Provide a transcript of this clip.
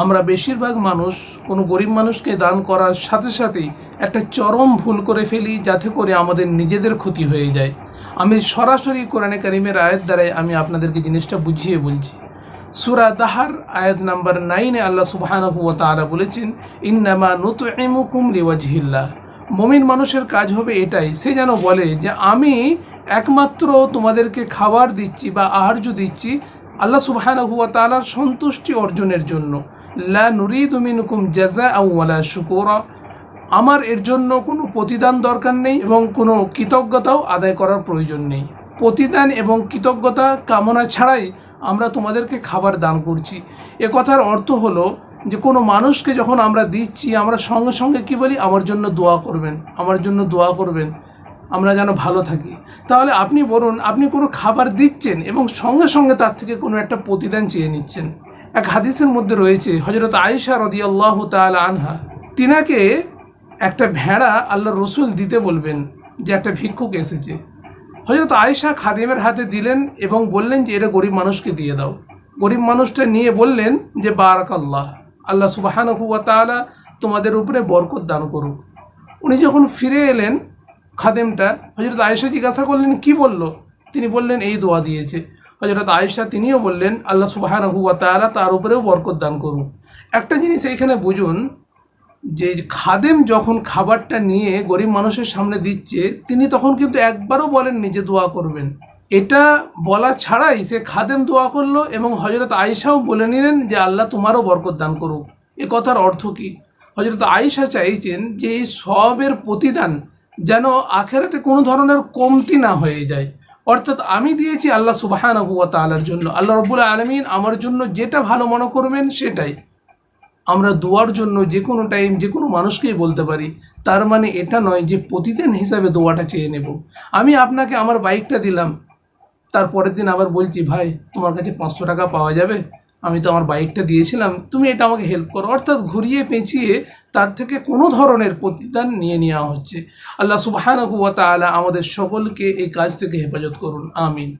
আমরা বেশিরভাগ মানুষ কোনো গরিব মানুষকে দান করার সাথে সাথেই একটা চরম ভুল করে ফেলি, যাতে করে আমাদের নিজেদের ক্ষতি হয়ে যায়। আমি সরাসরি কোরআনে কারিমের আয়াত দ্বারাই আমি আপনাদেরকে জিনিসটা বুঝিয়ে বলছি। সূরা দাহার আয়াত নাম্বার 9-এ আল্লাহ সুবহানাহু ওয়া তাআলা বলেছেন, ইন্নামা নুতইমুকুম লিওয়াজহিল্লাহ। মুমিন মানুষের কাজ হবে এটাই, সে যেন বলে যে আমি একমাত্র তোমাদেরকে খাবার দিচ্ছি বা আহার্য দিচ্ছি আল্লাহ সুবহানাহু ওয়া তাআলার সন্তুষ্টি অর্জনের জন্য। লা নুরিদু মিনকুম জাযাআন ওয়ালা শুকুরা। আমার এর জন্য কোনো প্রতিদান দরকার নেই এবং কোনো কৃতজ্ঞতাও আদায় করার প্রয়োজন নেই। প্রতিদান এবং কৃতজ্ঞতা কামনা ছাড়াই আমরা তোমাদেরকে খাবার দান করছি। এ কথার অর্থ হলো যে কোনো মানুষকে যখন আমরা দিচ্ছি, আমরা সঙ্গে সঙ্গে কী বলি, আমার জন্য দোয়া করবেন, আমার জন্য দোয়া করবেন, আমরা যেন ভালো থাকি। তাহলে আপনি বলুন, আপনি কোনো খাবার দিচ্ছেন এবং সঙ্গে সঙ্গে তার থেকে কোনো একটা প্রতিদান চেয়ে নিচ্ছেন। এক হাদিসের মধ্যে রয়েছে, হযরত আয়েশা রাদিয়াল্লাহু তাআলা আনহা, তিনাকে একটা ভেড়া আল্লাহর রসুল দিতে বলবেন যে একটা ভিক্ষুক এসেছে। হযরত আয়েশা খাদেমের হাতে দিলেন এবং বললেন যে এটা গরিব মানুষকে দিয়ে দাও। গরিব মানুষটা নিয়ে বললেন যে বারাকাল্লাহ, আল্লাহ সুবহানাহু ওয়া তাআলা তোমাদের উপরে বরকত দান করুক। উনি যখন ফিরে এলেন, খাদেমটা, হযরত আয়েশা জিজ্ঞাসা করলেন কি বলল? তিনি বললেন এই দোয়া দিয়েছে। হযরত আয়েশা তিনিও বললেন আল্লাহ সুবহানাহু ওয়া তাআলা তার উপরেও বরকত দান করুন। একটা জিনিস এইখানে বুঝুন যে খাদেম যখন খাবারটা নিয়ে গরিব মানুষের সামনে দিচ্ছে, তিনি তখন কিন্তু একবারও বলেননি যে দোয়া করবেন। এটা বলা ছাড়াই সে খাদেম দোয়া করলো এবং হযরত আয়েশাও বলে নিলেন যে আল্লাহ তোমারও বরকত দান করুক। এ কথার অর্থ কি? হযরত আয়েশা চাইছেন যে এই সবের প্রতিদান যেন আখেরাতে কোনো ধরনের কমতি না হয়ে যায়। অর্থাৎ আমি দিয়েছি আল্লাহ সুবহানাহু ওয়া তাআলার জন্য, আল্লাহ রাব্বুল আলামিন আমার জন্য যেটা ভালো মনে করবেন সেটাই। আমরা দোয়ার জন্য যে কোনো টাইম যে কোনো মানুষকেই বলতে পারি, তার মানে এটা নয় যে প্রতিদিন হিসাবে দোয়াটা চেয়ে নেব। আমি আপনাকে আমার বাইকটা দিলাম, তার পরের দিন আবার বলছি ভাই তোমার কাছে 500 টাকা পাওয়া যাবে, আমি তো আমার বাইকটা দিয়েছিলাম, তুমি এটা আমাকে হেল্প করো। অর্থাৎ ঘুরিয়ে পেঁচিয়ে তার থেকে কোনো ধরনের প্রতিদান নিয়ে নেওয়া হচ্ছে। আল্লাহ সুবহানাহু ওয়া তাআলা আমাদের সকলকে এই কাজ থেকে হেফাজত করুন, আমিন।